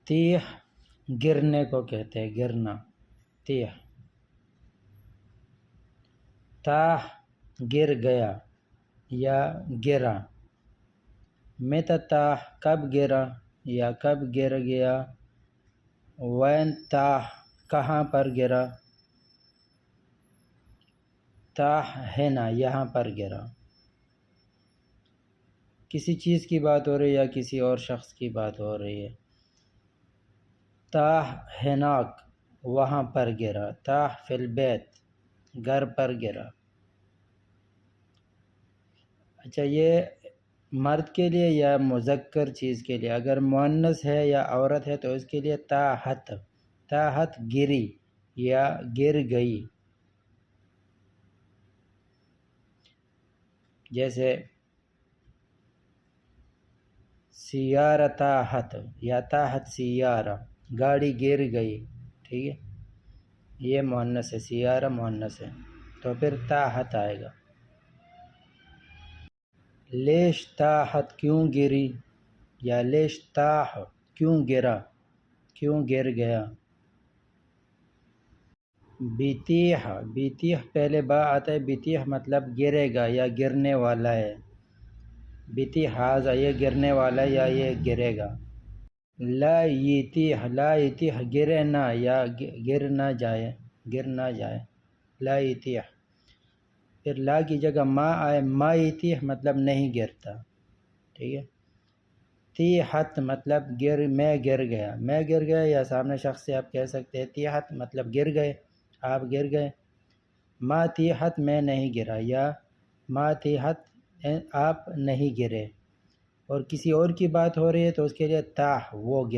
تیح گرنے کو کہتے ہیں، گرنا، تیح۔ تاہ گر گیا یا گرا، متى تاہ کب گرا یا کب گر گیا، وین تاہ کہاں پر گرا، تاہ ہنا یہاں پر گرا۔ کسی چیز کی بات ہو رہی ہے یا کسی اور شخص کی بات ہو رہی ہے۔ تاہ ہناک وہاں پر گرا، تاہ فی البیت گھر پر گرا۔ اچھا، یہ مرد کے لیے یا مذکر چیز کے لیے، اگر مؤنث ہے یا عورت ہے تو اس کے لیے تاحت، تاحت گری یا گر گئی۔ جیسے سیارہ تاحت یا تاحت سیارہ، گاڑی گر گئی، ٹھیک ہے، یہ مؤنث ہے، سیارہ مؤنث ہے تو پھر تاحت آئے گا۔ لیش تاحت کیوں گری یا لیش تاح کیوں گرا، کیوں گر گیا۔ بیتیح، بیتیح پہلے با آتا ہے، بیتیح مطلب گرے گا یا گرنے والا ہے، بیتیح ہاذا یہ گرنے والا ہے یا یہ گرے گا۔ لا یتیح، لا یتیح گرے نہ یا گر نہ جائے، گر نہ جائے، لا یتیح۔ پھر لا کی جگہ ما آئے، ما یتیح مطلب نہیں گرتا، ٹھیک ہے۔ تیحت مطلب میں گر گیا، میں گر گیا، یا سامنے شخص سے آپ کہہ سکتے ہیں تیحت مطلب گر گئے، آپ گر گئے۔ ما تیحت میں نہیں گرا، یا ما تیحت آپ نہیں گرے۔ اور کسی اور کی بات ہو رہی ہے تو اس کے لیے تاح وہ گر